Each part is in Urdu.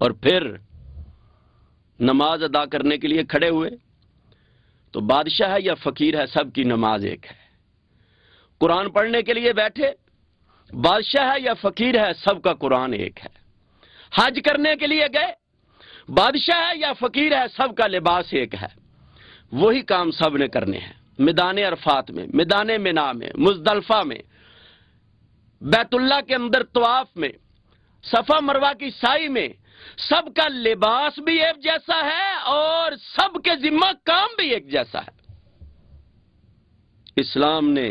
اور پھر نماز ادا کرنے کے لیے کھڑے ہوئے تو بادشاہ ہے یا فقیر ہے، سب کی نماز ایک ہے۔ قرآن پڑھنے کے لیے بیٹھے، بادشاہ ہے یا فقیر ہے، سب کا قرآن ایک ہے۔ حج کرنے کے لیے گئے، بادشاہ ہے یا فقیر ہے، سب کا لباس ایک ہے۔ وہی کام سب نے کرنے ہیں، میدان عرفات میں، میدان منا میں، مزدلفہ میں، بیت اللہ کے اندر طواف میں، صفا مروہ کی سائی میں، سب کا لباس بھی ایک جیسا ہے اور سب کے ذمہ کام بھی ایک جیسا ہے۔ اسلام نے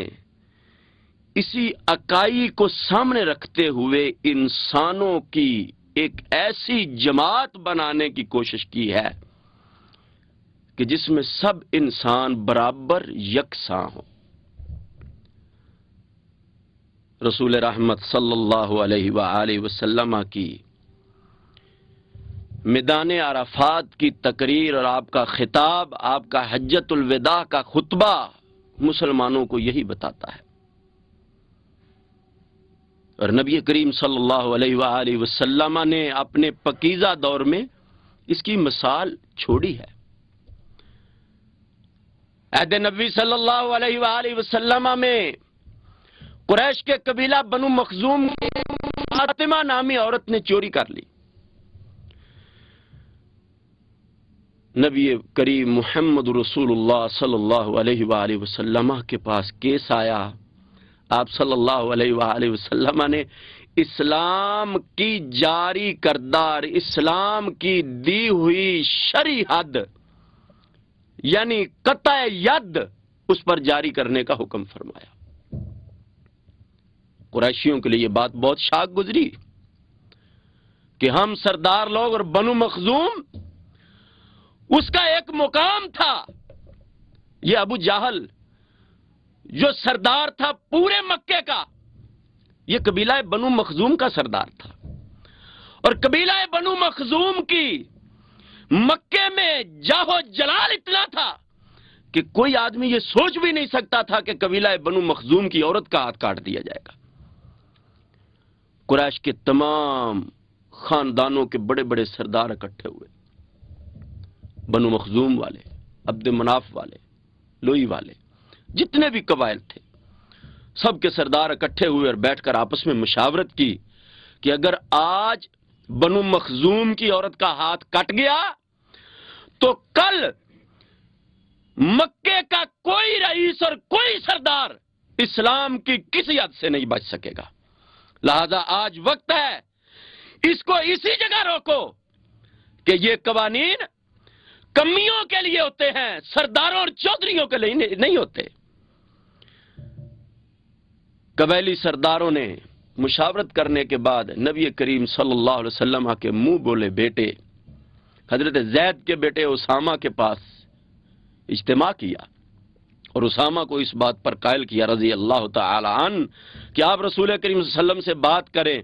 اسی اکائی کو سامنے رکھتے ہوئے انسانوں کی ایک ایسی جماعت بنانے کی کوشش کی ہے کہ جس میں سب انسان برابر یکساں ہوں۔ رسول رحمت صلی اللہ علیہ وآلہ وسلم کی میدان عرفات کی تقریر اور آپ کا خطاب، آپ کا حجۃ الوداع کا خطبہ مسلمانوں کو یہی بتاتا ہے۔ اور نبی کریم صلی اللہ علیہ وآلہ وسلم نے اپنے پاکیزہ دور میں اس کی مثال چھوڑی ہے۔ عہد نبی صلی اللہ علیہ وآلہ وسلم میں قریش کے قبیلہ بنو مخزوم کی فاطمہ نامی عورت نے چوری کر لی۔ نبی کریم محمد رسول اللہ صلی اللہ علیہ وآلہ وسلم کے پاس کیس آیا۔ آپ صلی اللہ علیہ وآلہ وسلم نے اسلام کی جاری کردہ، اسلام کی دی ہوئی شرعی حد یعنی قطع ید اس پر جاری کرنے کا حکم فرمایا۔ قریشیوں کے لیے یہ بات بہت شاک گزری کہ ہم سردار لوگ اور بنو مخزوم اس کا ایک مقام تھا۔ یہ ابو جہل جو سردار تھا پورے مکے کا، یہ قبیلہ بنو مخزوم کا سردار تھا، اور قبیلہ بنو مخزوم کی مکے میں جاہ و جلال اتنا تھا کہ کوئی آدمی یہ سوچ بھی نہیں سکتا تھا کہ قبیلہ بنو مخزوم کی عورت کا ہاتھ کاٹ دیا جائے گا۔ قریش کے تمام خاندانوں کے بڑے بڑے سردار اکٹھے ہوئے، بنو مخزوم والے، عبد مناف والے، لوئی والے، جتنے بھی قبائل تھے، سب کے سردار اکٹھے ہوئے اور بیٹھ کر آپس میں مشاورت کی کہ اگر آج بنو مخزوم کی عورت کا ہاتھ کٹ گیا تو کل مکے کا کوئی رئیس اور کوئی سردار اسلام کی کسی حد سے نہیں بچ سکے گا، لہذا آج وقت ہے اس کو اسی جگہ روکو کہ یہ قوانین کمیوں کے لیے ہوتے ہیں، سرداروں اور چودھریوں کے لیے نہیں ہوتے۔ قبائلی سرداروں نے مشاورت کرنے کے بعد نبی کریم صلی اللہ علیہ وسلم کے منہ بولے بیٹے حضرت زید کے بیٹے اسامہ کے پاس اجتماع کیا اور اسامہ کو اس بات پر قائل کیا رضی اللہ تعالی عنہ کہ آپ رسول کریم صلی اللہ علیہ وسلم سے بات کریں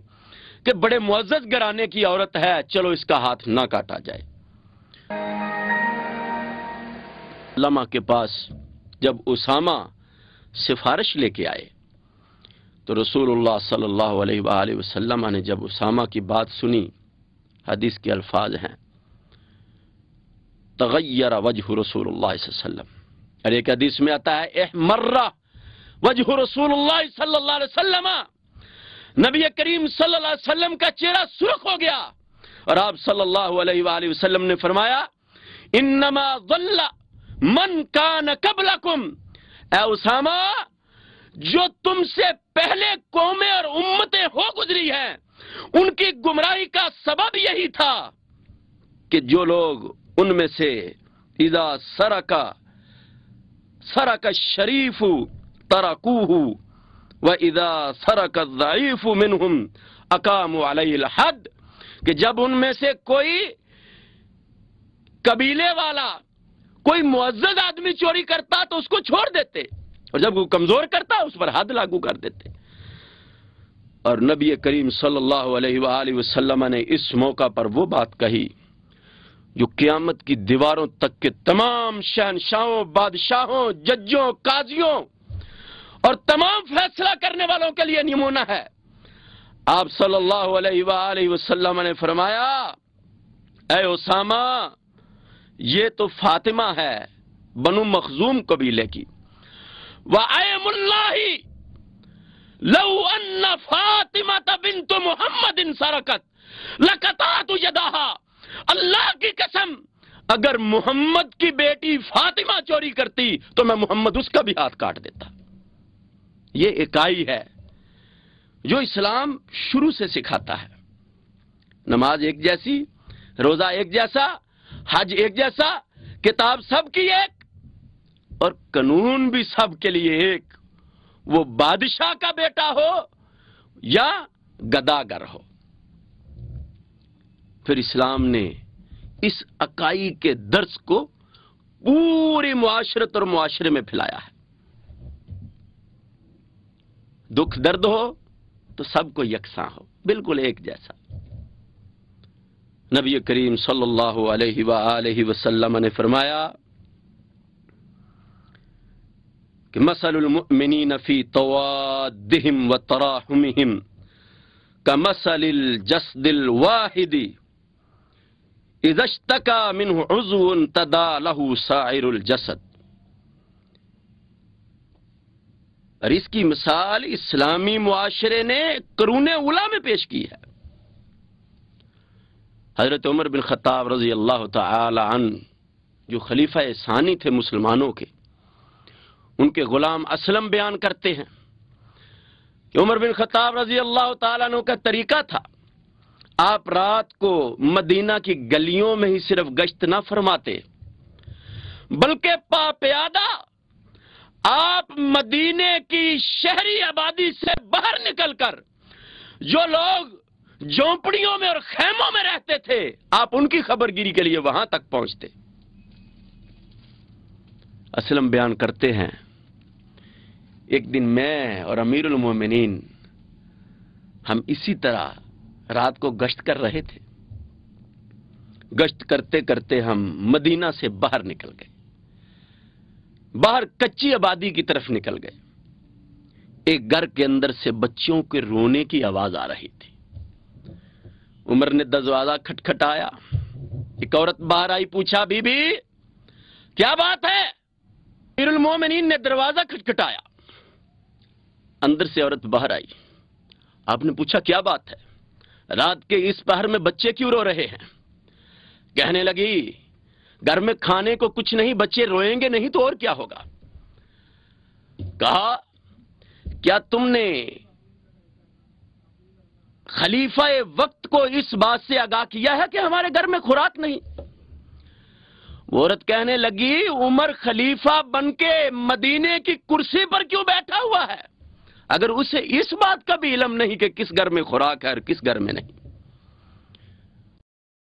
کہ بڑے معزز گھرانے کی عورت ہے، چلو اس کا ہاتھ نہ کاٹا جائے۔ علماء کے پاس جب اسامہ سفارش لے کے آئے تو رسول اللہ صلی اللہ علیہ وآلہ وسلم نے جب اسامہ کی بات سنی، حدیث کے الفاظ ہیں تغیر وجہ رسول اللہ صلی اللہ علیہ وسلم، اور ایک حدیث میں آتا ہے احمر وجہ رسول اللہ صلی اللہ علیہ وسلم، نبی کریم صلی اللہ علیہ وسلم کا چہرہ سرخ ہو گیا اور آپ صلی اللہ علیہ وآلہ وسلم نے فرمایا انما ضل من کان قبلکم، اے اسامہ جو تم سے پہلے قومیں اور امتیں ہو گزری ہیں ان کی گمراہی کا سبب یہی تھا کہ جو لوگ ان میں سے اذا سرق الشریف ترکوہ واذا سرق الضعیف منہم اقاموا علیہ الحد، کہ جب ان میں سے کوئی قبیلے والا کوئی معزز آدمی چوری کرتا تو اس کو چھوڑ دیتے، اور جب وہ کمزور کرتا اس پر حد لاگو کر دیتے۔ اور نبی کریم صلی اللہ علیہ وآلہ وسلم نے اس موقع پر وہ بات کہی جو قیامت کی دیواروں تک کے تمام شہنشاہوں، بادشاہوں، ججوں، قاضیوں اور تمام فیصلہ کرنے والوں کے لیے نمونہ ہے۔ آپ صلی اللہ علیہ وآلہ وسلم نے فرمایا اے اسامہ یہ تو فاطمہ ہے بنو مخزوم قبیلے کی، وَأَيْمُ اللَّهِ لَوْ أَنَّ فَاطِمَةَ بِنْتُ مُحَمَّدٍ سَرَقَتْ لَقَطَعْتُ يَدَهَا، اللہ کی قسم اگر محمد کی بیٹی فاطمہ چوری کرتی تو میں محمد اس کا بھی ہاتھ کاٹ دیتا۔ یہ اکائی ہے جو اسلام شروع سے سکھاتا ہے۔ نماز ایک جیسی، روزہ ایک جیسا، حج ایک جیسا، کتاب سب کی ایک، اور قانون بھی سب کے لیے ایک، وہ بادشاہ کا بیٹا ہو یا گداگر ہو۔ پھر اسلام نے اس اکائی کے درس کو پوری معاشرت اور معاشرے میں پھیلایا ہے۔ دکھ درد ہو تو سب کو یکساں ہو، بالکل ایک جیسا۔ نبی کریم صلی اللہ علیہ وآلہ وسلم نے فرمایا کہ مثل المؤمنین فی توادہم وتراحمہم کمثل الجسد الواحد اذا اشتکا منہ عضو تداعی لہ سائر الجسد۔ اور اس کی مثال اسلامی معاشرے نے قرون اولیٰ میں پیش کی ہے۔ حضرت عمر بن خطاب رضی اللہ تعالی عنہ جو خلیفہ ثانی تھے مسلمانوں کے، ان کے غلام اسلم بیان کرتے ہیں کہ عمر بن خطاب رضی اللہ تعالی عنہ کا طریقہ تھا، آپ رات کو مدینہ کی گلیوں میں ہی صرف گشت نہ فرماتے بلکہ پیادہ آپ مدینے کی شہری آبادی سے باہر نکل کر جو لوگ جھونپڑیوں میں اور خیموں میں رہتے تھے آپ ان کی خبر گیری کے لیے وہاں تک پہنچتے۔ اسلم بیان کرتے ہیں ایک دن میں اور امیر المومنین ہم اسی طرح رات کو گشت کر رہے تھے، گشت کرتے کرتے ہم مدینہ سے باہر نکل گئے، باہر کچی آبادی کی طرف نکل گئے۔ ایک گھر کے اندر سے بچوں کے رونے کی آواز آ رہی تھی۔ عمر نے دروازہ کھٹکھٹایا، ایک عورت باہر آئی، پوچھا بی بی کیا بات ہے؟ امیر المومنین نے دروازہ کھٹکھٹایا، اندر سے عورت باہر آئی، آپ نے پوچھا کیا بات ہے؟ رات کے اس پہر میں بچے کیوں رو رہے ہیں؟ کہنے لگی گھر میں کھانے کو کچھ نہیں، بچے روئیں گے نہیں تو اور کیا ہوگا؟ کہا کیا تم نے خلیفہ وقت کو اس بات سے آگاہ کیا ہے کہ ہمارے گھر میں خوراک نہیں؟ وہ عورت کہنے لگی عمر خلیفہ بن کے مدینے کی کرسی پر کیوں بیٹھا ہوا ہے اگر اسے اس بات کا بھی علم نہیں کہ کس گھر میں خوراک ہے اور کس گھر میں نہیں؟